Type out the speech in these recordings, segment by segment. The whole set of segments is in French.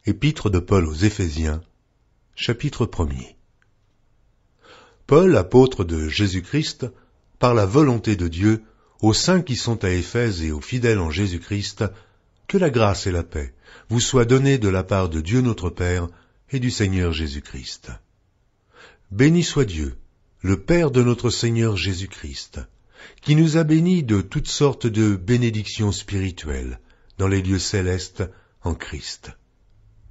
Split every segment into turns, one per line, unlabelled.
Épître de Paul aux Éphésiens, chapitre 1er. Paul, apôtre de Jésus-Christ, par la volonté de Dieu, aux saints qui sont à Éphèse et aux fidèles en Jésus-Christ, que la grâce et la paix vous soient données de la part de Dieu notre Père et du Seigneur Jésus-Christ. Béni soit Dieu, le Père de notre Seigneur Jésus-Christ, qui nous a bénis de toutes sortes de bénédictions spirituelles dans les lieux célestes en Christ.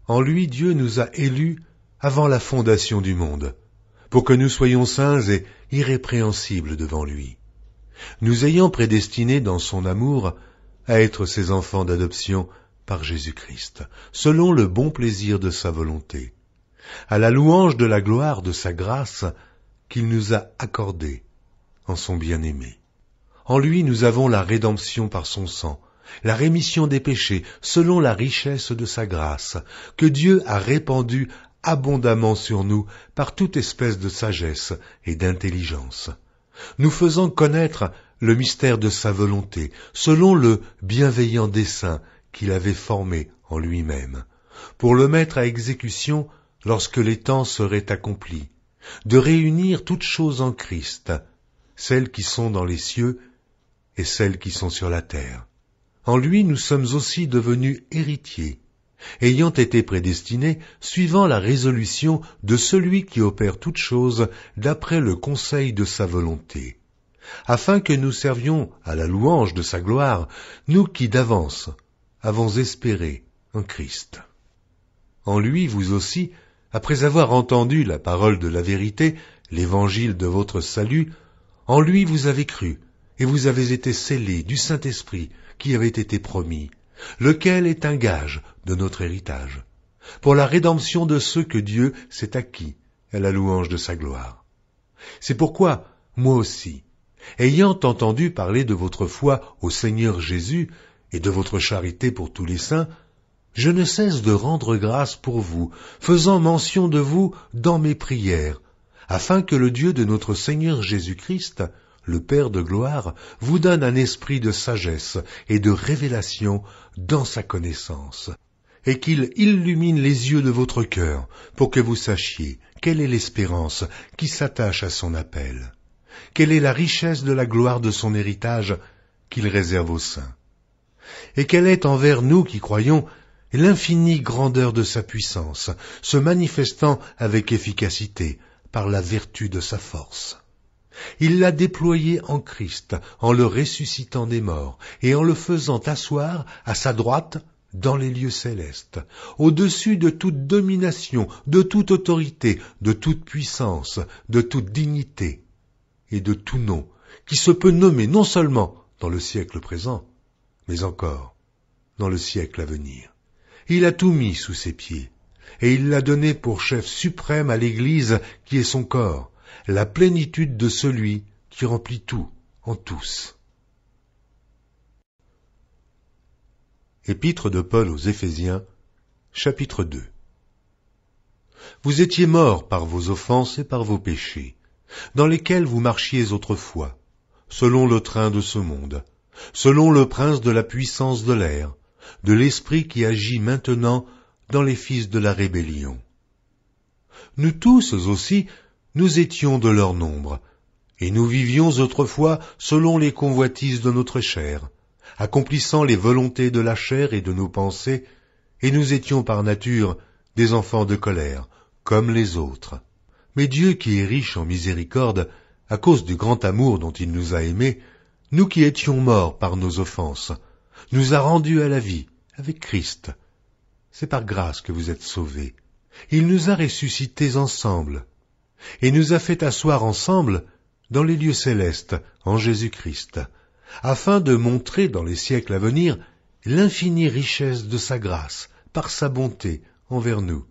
En lui, Dieu nous a élus avant la fondation du monde, pour que nous soyons saints et irrépréhensibles devant lui, nous ayant prédestinés dans son amour à être ses enfants d'adoption par Jésus-Christ, selon le bon plaisir de sa volonté, à la louange de la gloire de sa grâce qu'il nous a accordée en son bien-aimé. En lui nous avons la rédemption par son sang, la rémission des péchés selon la richesse de sa grâce, que Dieu a répandue abondamment sur nous par toute espèce de sagesse et d'intelligence, nous faisant connaître le mystère de sa volonté, selon le bienveillant dessein qu'il avait formé en lui-même, pour le mettre à exécution lorsque les temps seraient accomplis, de réunir toutes choses en Christ, celles qui sont dans les cieux et celles qui sont sur la terre. En lui nous sommes aussi devenus héritiers, ayant été prédestinés suivant la résolution de celui qui opère toutes choses d'après le conseil de sa volonté, afin que nous servions à la louange de sa gloire, nous qui d'avance avons espéré en Christ. En lui vous aussi, après avoir entendu la parole de la vérité, l'évangile de votre salut, en lui vous avez cru, et vous avez été scellés du Saint-Esprit qui avait été promis, lequel est un gage de notre héritage, pour la rédemption de ceux que Dieu s'est acquis à la louange de sa gloire. C'est pourquoi, moi aussi, ayant entendu parler de votre foi au Seigneur Jésus et de votre charité pour tous les saints, je ne cesse de rendre grâce pour vous, faisant mention de vous dans mes prières, afin que le Dieu de notre Seigneur Jésus-Christ, le Père de gloire, vous donne un esprit de sagesse et de révélation dans sa connaissance, et qu'il illumine les yeux de votre cœur, pour que vous sachiez quelle est l'espérance qui s'attache à son appel, quelle est la richesse de la gloire de son héritage qu'il réserve aux saints, et quelle est envers nous qui croyons l'infinie grandeur de sa puissance, se manifestant avec efficacité par la vertu de sa force. Il l'a déployé en Christ, en le ressuscitant des morts, et en le faisant asseoir à sa droite dans les lieux célestes, au-dessus de toute domination, de toute autorité, de toute puissance, de toute dignité, et de tout nom, qui se peut nommer non seulement dans le siècle présent, mais encore dans le siècle à venir. Il a tout mis sous ses pieds, et il l'a donné pour chef suprême à l'Église qui est son corps, la plénitude de celui qui remplit tout en tous. Épître de Paul aux Éphésiens, chapitre 2. Vous étiez morts par vos offenses et par vos péchés, dans lesquels vous marchiez autrefois, selon le train de ce monde, selon le prince de la puissance de l'air, de l'esprit qui agit maintenant dans les fils de la rébellion. Nous tous aussi, nous étions de leur nombre, et nous vivions autrefois selon les convoitises de notre chair, accomplissant les volontés de la chair et de nos pensées, et nous étions par nature des enfants de colère, comme les autres. Mais Dieu qui est riche en miséricorde, à cause du grand amour dont il nous a aimés, nous qui étions morts par nos offenses, nous a rendus à la vie avec Christ. C'est par grâce que vous êtes sauvés. Il nous a ressuscités ensemble, et nous a fait asseoir ensemble dans les lieux célestes en Jésus-Christ, afin de montrer dans les siècles à venir l'infinie richesse de sa grâce, par sa bonté envers nous,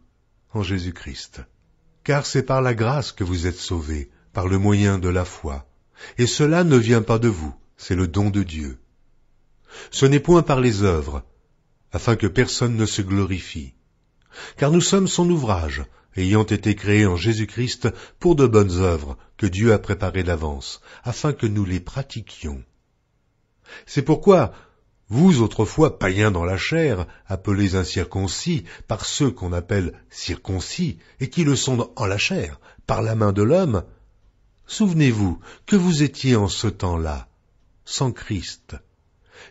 en Jésus-Christ. Car c'est par la grâce que vous êtes sauvés, par le moyen de la foi, et cela ne vient pas de vous, c'est le don de Dieu. Ce n'est point par les œuvres, afin que personne ne se glorifie, car nous sommes son ouvrage, ayant été créés en Jésus-Christ pour de bonnes œuvres que Dieu a préparées d'avance, afin que nous les pratiquions. C'est pourquoi Vous, autrefois païens dans la chair, appelés incirconcis par ceux qu'on appelle circoncis, et qui le sont en la chair, par la main de l'homme, souvenez-vous que vous étiez en ce temps-là, sans Christ,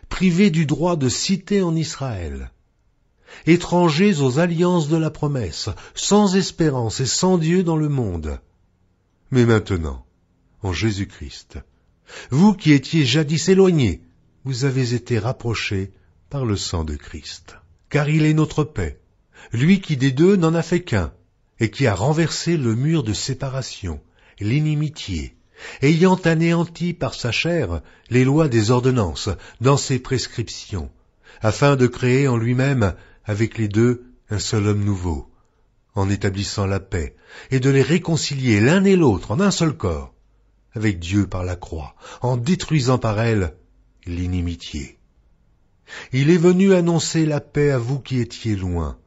privés du droit de cité en Israël, étrangers aux alliances de la promesse, sans espérance et sans Dieu dans le monde. Mais maintenant, en Jésus-Christ, vous qui étiez jadis éloignés, vous avez été rapprochés par le sang de Christ. Car il est notre paix, lui qui des deux n'en a fait qu'un, et qui a renversé le mur de séparation, l'inimitié, ayant anéanti par sa chair les lois des ordonnances dans ses prescriptions, afin de créer en lui-même avec les deux un seul homme nouveau, en établissant la paix, et de les réconcilier l'un et l'autre en un seul corps, avec Dieu par la croix, en détruisant par elle l'inimitié. Il est venu annoncer la paix à vous qui étiez loin,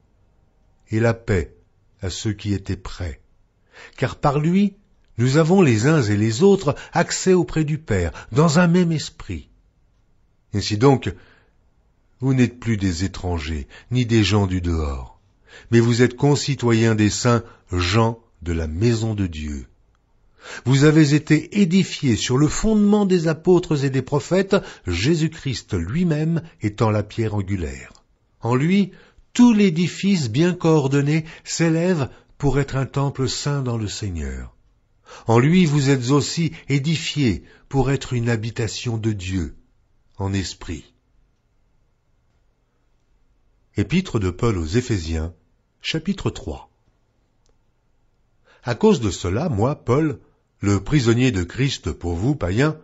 et la paix à ceux qui étaient près, car par lui, nous avons les uns et les autres accès auprès du Père, dans un même esprit. Ainsi donc, vous n'êtes plus des étrangers, ni des gens du dehors, mais vous êtes concitoyens des saints, gens de la maison de Dieu. Vous avez été édifiés sur le fondement des apôtres et des prophètes, Jésus-Christ lui-même étant la pierre angulaire. En lui, tout l'édifice bien coordonné s'élève pour être un temple saint dans le Seigneur. En lui, vous êtes aussi édifiés pour être une habitation de Dieu, en esprit. Épître de Paul aux Éphésiens, chapitre 3. À cause de cela, moi, Paul, le prisonnier de Christ pour vous, païens,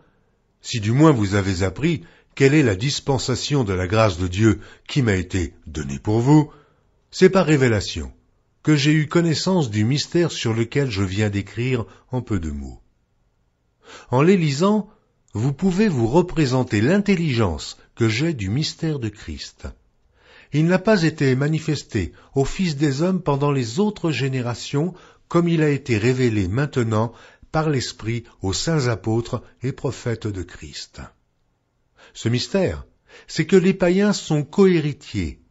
si du moins vous avez appris quelle est la dispensation de la grâce de Dieu qui m'a été donnée pour vous, c'est par révélation que j'ai eu connaissance du mystère sur lequel je viens d'écrire en peu de mots. En les lisant, vous pouvez vous représenter l'intelligence que j'ai du mystère de Christ. Il n'a pas été manifesté aux fils des hommes pendant les autres générations, comme il a été révélé maintenant par l'Esprit aux saints apôtres et prophètes de Christ. Ce mystère, c'est que les païens sont cohéritiers,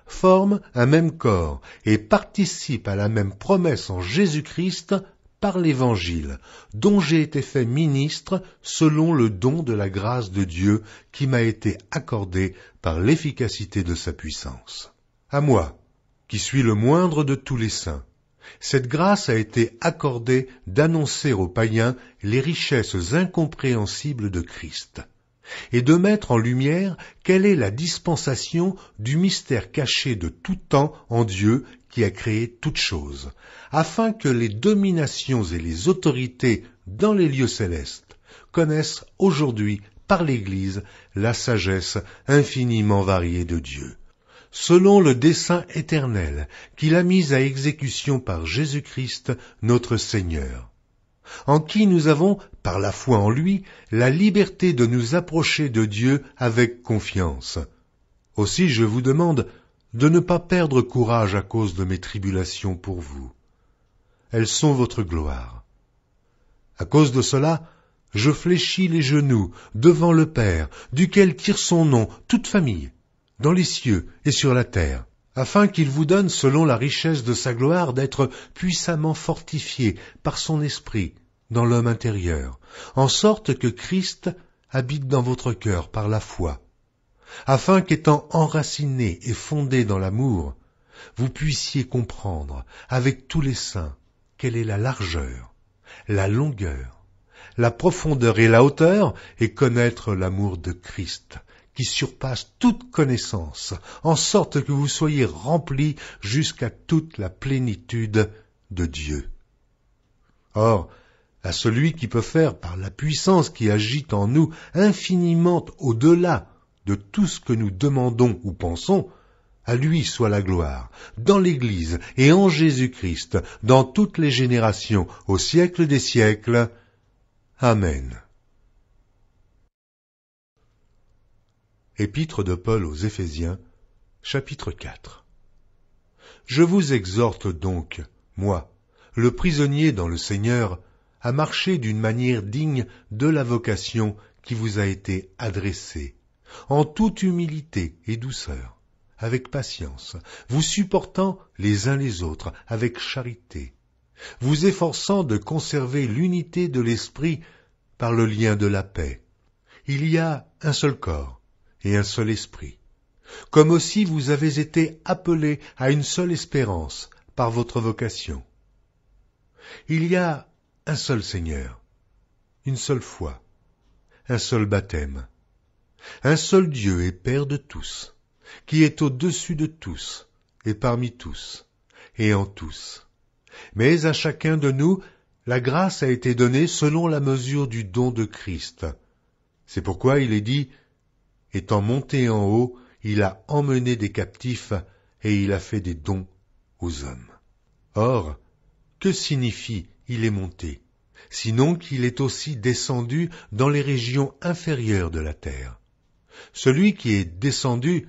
forment un même corps et participent à la même promesse en Jésus-Christ par l'Évangile, dont j'ai été fait ministre selon le don de la grâce de Dieu qui m'a été accordé par l'efficacité de sa puissance. À moi, qui suis le moindre de tous les saints, cette grâce a été accordée d'annoncer aux païens les richesses incompréhensibles de Christ, et de mettre en lumière quelle est la dispensation du mystère caché de tout temps en Dieu qui a créé toutes choses, afin que les dominations et les autorités dans les lieux célestes connaissent aujourd'hui par l'Église la sagesse infiniment variée de Dieu, selon le dessein éternel qu'il a mis à exécution par Jésus-Christ notre Seigneur, en qui nous avons, par la foi en lui, la liberté de nous approcher de Dieu avec confiance. Aussi je vous demande de ne pas perdre courage à cause de mes tribulations pour vous. Elles sont votre gloire. À cause de cela, je fléchis les genoux devant le Père, duquel tire son nom toute famille, dans les cieux et sur la terre, afin qu'il vous donne, selon la richesse de sa gloire, d'être puissamment fortifié par son esprit dans l'homme intérieur, en sorte que Christ habite dans votre cœur par la foi, afin qu'étant enraciné et fondé dans l'amour, vous puissiez comprendre, avec tous les saints, quelle est la largeur, la longueur, la profondeur et la hauteur, et connaître l'amour de Christ, qui surpasse toute connaissance, en sorte que vous soyez remplis jusqu'à toute la plénitude de Dieu. Or, à celui qui peut faire, par la puissance qui agit en nous, infiniment au-delà de tout ce que nous demandons ou pensons, à lui soit la gloire, dans l'Église et en Jésus-Christ, dans toutes les générations, au siècle des siècles. Amen. Épître de Paul aux Éphésiens, chapitre 4. Je vous exhorte donc, moi, le prisonnier dans le Seigneur, à marcher d'une manière digne de la vocation qui vous a été adressée, en toute humilité et douceur, avec patience, vous supportant les uns les autres avec charité, vous efforçant de conserver l'unité de l'esprit par le lien de la paix. Il y a un seul corps et un seul esprit, comme aussi vous avez été appelés à une seule espérance par votre vocation. Il y a un seul Seigneur, une seule foi, un seul baptême, un seul Dieu et Père de tous, qui est au-dessus de tous et parmi tous et en tous. Mais à chacun de nous, la grâce a été donnée selon la mesure du don de Christ. C'est pourquoi il est dit, étant monté en haut, il a emmené des captifs et il a fait des dons aux hommes. Or, que signifie il est monté, sinon qu'il est aussi descendu dans les régions inférieures de la terre? Celui qui est descendu,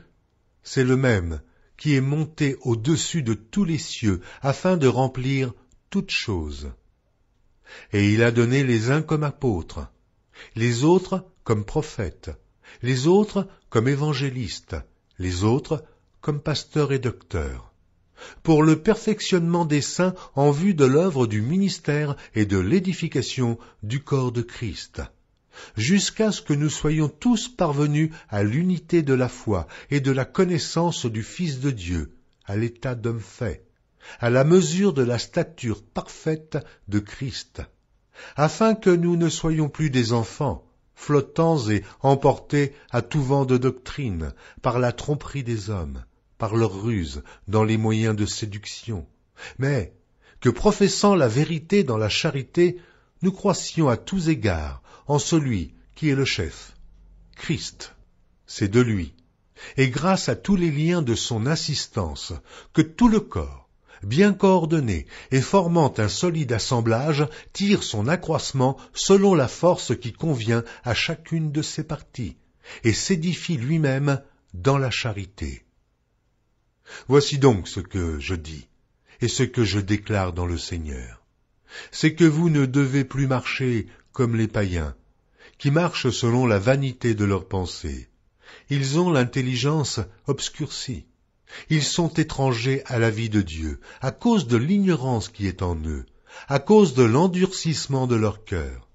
c'est le même qui est monté au-dessus de tous les cieux, afin de remplir toutes choses. Et il a donné les uns comme apôtres, les autres comme prophètes, les autres comme évangélistes, les autres comme pasteurs et docteurs, pour le perfectionnement des saints en vue de l'œuvre du ministère et de l'édification du corps de Christ, jusqu'à ce que nous soyons tous parvenus à l'unité de la foi et de la connaissance du Fils de Dieu, à l'état d'homme fait, à la mesure de la stature parfaite de Christ, afin que nous ne soyons plus des enfants, flottants et emportés à tout vent de doctrine, par la tromperie des hommes, par leur ruse, dans les moyens de séduction, mais que, professant la vérité dans la charité, nous croissions à tous égards en celui qui est le chef, Christ. C'est de lui, et grâce à tous les liens de son assistance, que tout le corps, bien coordonné et formant un solide assemblage, tire son accroissement selon la force qui convient à chacune de ses parties, et s'édifie lui-même dans la charité. Voici donc ce que je dis, et ce que je déclare dans le Seigneur. C'est que vous ne devez plus marcher comme les païens, qui marchent selon la vanité de leurs pensées. Ils ont l'intelligence obscurcie. Ils sont étrangers à la vie de Dieu, à cause de l'ignorance qui est en eux, à cause de l'endurcissement de leur cœur.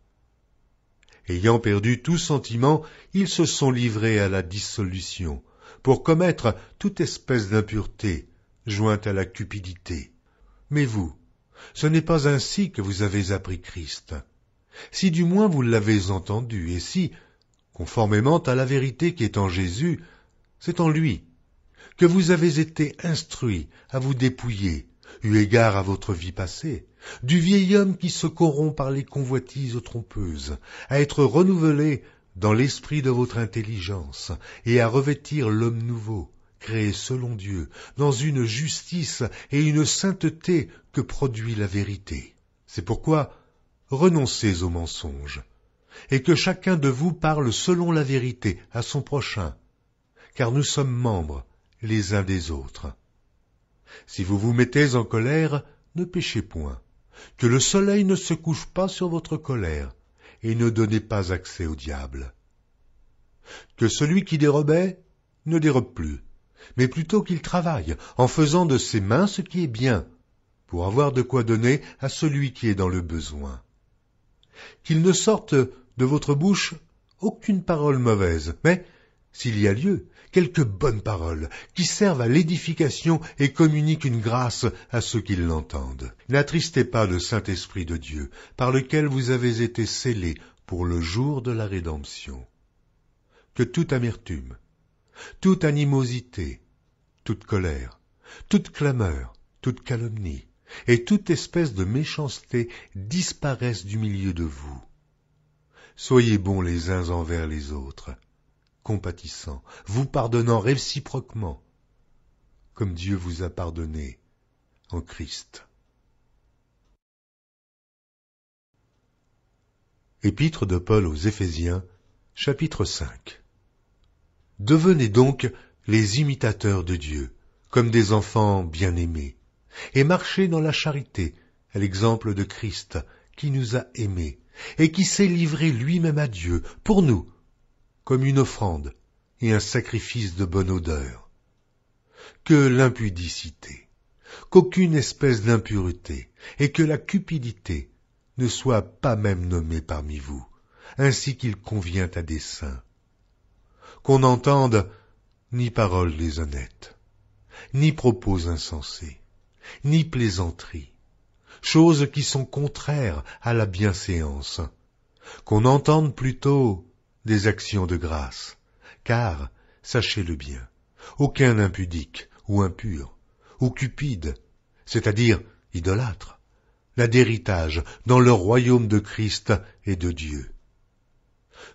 Ayant perdu tout sentiment, ils se sont livrés à la dissolution, pour commettre toute espèce d'impureté, jointe à la cupidité. Mais vous, ce n'est pas ainsi que vous avez appris Christ. Si du moins vous l'avez entendu, et si, conformément à la vérité qui est en Jésus, c'est en lui, que vous avez été instruits à vous dépouiller, eu égard à votre vie passée, du vieil homme qui se corrompt par les convoitises trompeuses, à être renouvelé dans l'esprit de votre intelligence, et à revêtir l'homme nouveau, créé selon Dieu, dans une justice et une sainteté que produit la vérité. C'est pourquoi renoncez aux mensonges, et que chacun de vous parle selon la vérité à son prochain, car nous sommes membres les uns des autres. Si vous vous mettez en colère, ne péchez point, que le soleil ne se couche pas sur votre colère, et ne donnez pas accès au diable. Que celui qui dérobait ne dérobe plus, mais plutôt qu'il travaille, en faisant de ses mains ce qui est bien, pour avoir de quoi donner à celui qui est dans le besoin. Qu'il ne sorte de votre bouche aucune parole mauvaise, mais, s'il y a lieu, quelques bonnes paroles, qui servent à l'édification et communiquent une grâce à ceux qui l'entendent. N'attristez pas le Saint-Esprit de Dieu, par lequel vous avez été scellés pour le jour de la rédemption. Que toute amertume, toute animosité, toute colère, toute clameur, toute calomnie, et toute espèce de méchanceté disparaissent du milieu de vous. Soyez bons les uns envers les autres, compatissants, vous pardonnant réciproquement, comme Dieu vous a pardonné en Christ. Épître de Paul aux Éphésiens, chapitre 5. Devenez donc les imitateurs de Dieu, comme des enfants bien-aimés, et marchez dans la charité, à l'exemple de Christ, qui nous a aimés, et qui s'est livré lui-même à Dieu, pour nous, comme une offrande, et un sacrifice de bonne odeur. Que l'impudicité, qu'aucune espèce d'impureté, et que la cupidité ne soit pas même nommée parmi vous, ainsi qu'il convient à des saints. Qu'on n'entende ni paroles déshonnêtes, ni propos insensés, ni plaisanteries, choses qui sont contraires à la bienséance, qu'on entende plutôt des actions de grâce, car, sachez-le bien, aucun impudique ou impur, ou cupide, c'est-à-dire idolâtre, n'a d'héritage dans le royaume de Christ et de Dieu.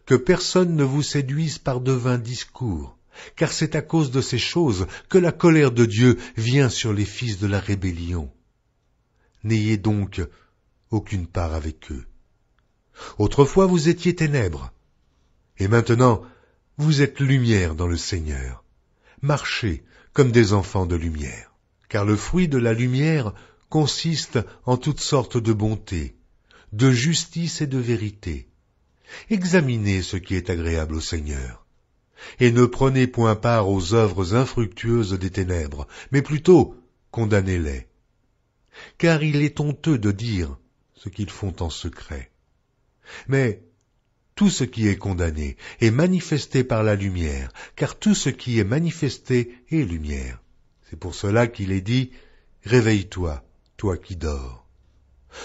Que personne ne vous séduise par de vains discours, car c'est à cause de ces choses que la colère de Dieu vient sur les fils de la rébellion. N'ayez donc aucune part avec eux. Autrefois vous étiez ténèbres, et maintenant vous êtes lumière dans le Seigneur. Marchez comme des enfants de lumière, car le fruit de la lumière consiste en toutes sortes de bonté, de justice et de vérité. Examinez ce qui est agréable au Seigneur, et ne prenez point part aux œuvres infructueuses des ténèbres, mais plutôt condamnez-les. Car il est honteux de dire ce qu'ils font en secret. Mais tout ce qui est condamné est manifesté par la lumière, car tout ce qui est manifesté est lumière. C'est pour cela qu'il est dit « Réveille-toi, toi qui dors.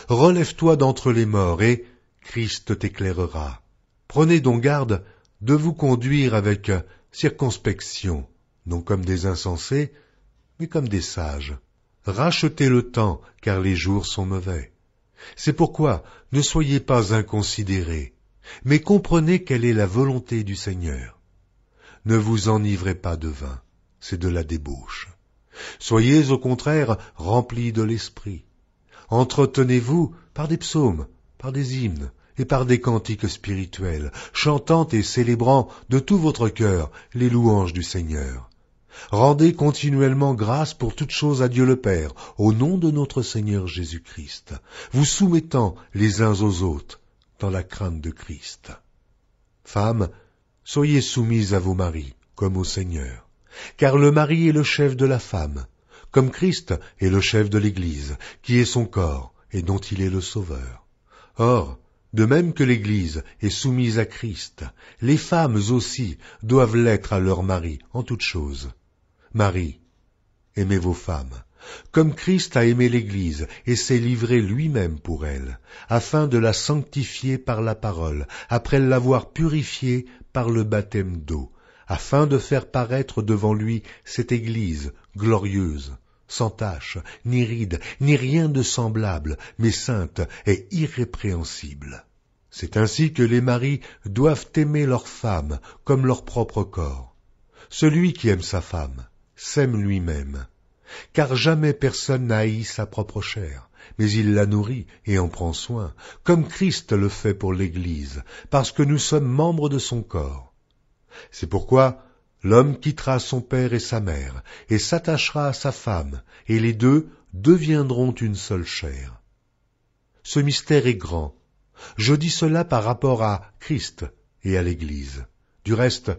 Relève-toi d'entre les morts, et Christ t'éclairera. Prenez donc garde de vous conduire avec circonspection, non comme des insensés, mais comme des sages. Rachetez le temps, car les jours sont mauvais. C'est pourquoi ne soyez pas inconsidérés, mais comprenez quelle est la volonté du Seigneur. Ne vous enivrez pas de vin, c'est de la débauche. Soyez au contraire remplis de l'esprit. Entretenez-vous par des psaumes, par des hymnes et par des cantiques spirituels, chantant et célébrant de tout votre cœur les louanges du Seigneur. Rendez continuellement grâce pour toutes choses à Dieu le Père, au nom de notre Seigneur Jésus-Christ, vous soumettant les uns aux autres dans la crainte de Christ. Femmes, soyez soumises à vos maris, comme au Seigneur, car le mari est le chef de la femme, comme Christ est le chef de l'Église, qui est son corps et dont il est le Sauveur. Or, de même que l'Église est soumise à Christ, les femmes aussi doivent l'être à leur mari en toutes choses. Marie, aimez vos femmes, comme Christ a aimé l'Église et s'est livré lui-même pour elle, afin de la sanctifier par la parole, après l'avoir purifiée par le baptême d'eau, afin de faire paraître devant lui cette Église glorieuse, sans tache, ni ride, ni rien de semblable, mais sainte et irrépréhensible. C'est ainsi que les maris doivent aimer leur femme comme leur propre corps. Celui qui aime sa femme s'aime lui-même, car jamais personne n'a haï sa propre chair, mais il la nourrit et en prend soin, comme Christ le fait pour l'Église, parce que nous sommes membres de son corps. C'est pourquoi l'homme quittera son père et sa mère, et s'attachera à sa femme, et les deux deviendront une seule chair. Ce mystère est grand. Je dis cela par rapport à Christ et à l'Église. Du reste,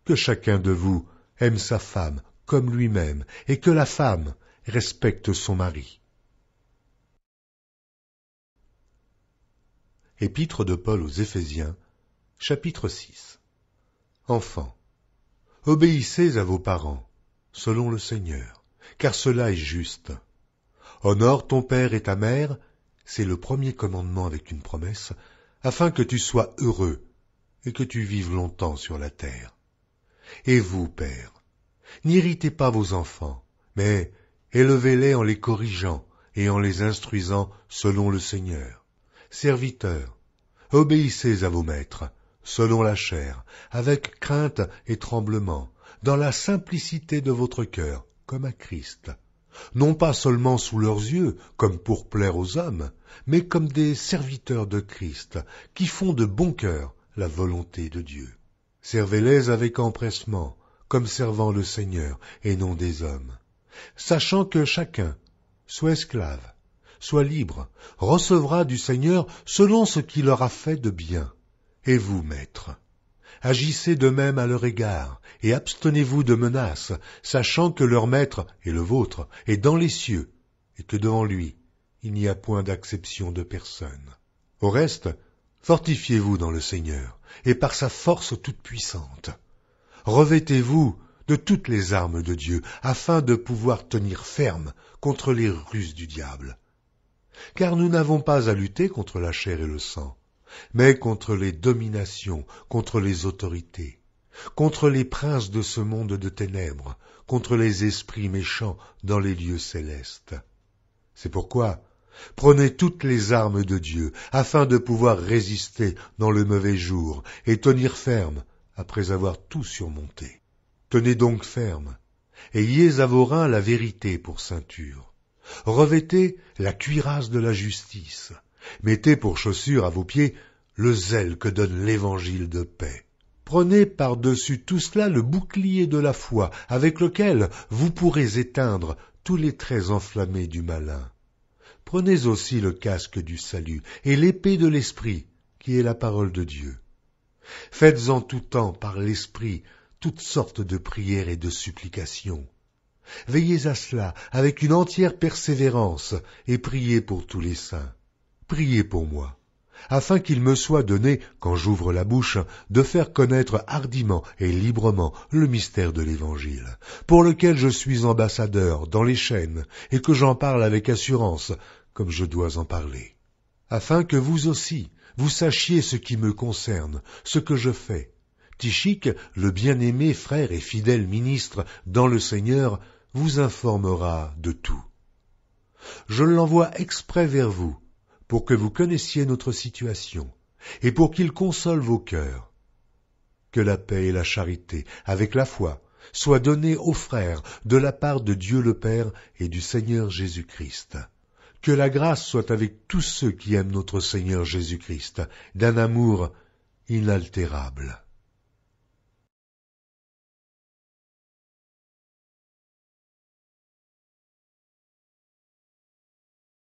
que chacun de vous aime sa femme comme lui-même, et que la femme respecte son mari. Épître de Paul aux Éphésiens, chapitre 6. Enfants, obéissez à vos parents, selon le Seigneur, car cela est juste. Honore ton père et ta mère, c'est le premier commandement avec une promesse, afin que tu sois heureux et que tu vives longtemps sur la terre. Et vous, pères, n'irritez pas vos enfants, mais élevez-les en les corrigeant et en les instruisant selon le Seigneur. Serviteurs, obéissez à vos maîtres, selon la chair, avec crainte et tremblement, dans la simplicité de votre cœur, comme à Christ, non pas seulement sous leurs yeux, comme pour plaire aux hommes, mais comme des serviteurs de Christ, qui font de bon cœur la volonté de Dieu. Servez-les avec empressement, comme servant le Seigneur et non des hommes, sachant que chacun, soit esclave, soit libre, recevra du Seigneur selon ce qu'il aura fait de bien. Et vous, maîtres, agissez de même à leur égard, et abstenez-vous de menaces, sachant que leur maître et le vôtre est dans les cieux, et que devant lui, il n'y a point d'acception de personne. Au reste, fortifiez-vous dans le Seigneur, et par sa force toute puissante. Revêtez-vous de toutes les armes de Dieu, afin de pouvoir tenir ferme contre les ruses du diable. Car nous n'avons pas à lutter contre la chair et le sang, mais contre les dominations, contre les autorités, contre les princes de ce monde de ténèbres, contre les esprits méchants dans les lieux célestes. C'est pourquoi, prenez toutes les armes de Dieu, afin de pouvoir résister dans le mauvais jour, et tenir ferme après avoir tout surmonté. Tenez donc ferme, ayez à vos reins la vérité pour ceinture. Revêtez la cuirasse de la justice. Mettez pour chaussure à vos pieds le zèle que donne l'évangile de paix. Prenez par-dessus tout cela le bouclier de la foi, avec lequel vous pourrez éteindre tous les traits enflammés du malin. Prenez aussi le casque du salut et l'épée de l'esprit, qui est la parole de Dieu. Faites en tout temps par l'esprit toutes sortes de prières et de supplications. Veillez à cela avec une entière persévérance et priez pour tous les saints. Priez pour moi, afin qu'il me soit donné, quand j'ouvre la bouche, de faire connaître hardiment et librement le mystère de l'Évangile, pour lequel je suis ambassadeur dans les chaînes, et que j'en parle avec assurance, comme je dois en parler. Afin que vous aussi, vous sachiez ce qui me concerne, ce que je fais. Tychique, le bien-aimé frère et fidèle ministre dans le Seigneur, vous informera de tout. Je l'envoie exprès vers vous, pour que vous connaissiez notre situation, et pour qu'il console vos cœurs. Que la paix et la charité, avec la foi, soient données aux frères de la part de Dieu le Père et du Seigneur Jésus-Christ. Que la grâce soit avec tous ceux qui aiment notre Seigneur Jésus-Christ, d'un amour inaltérable.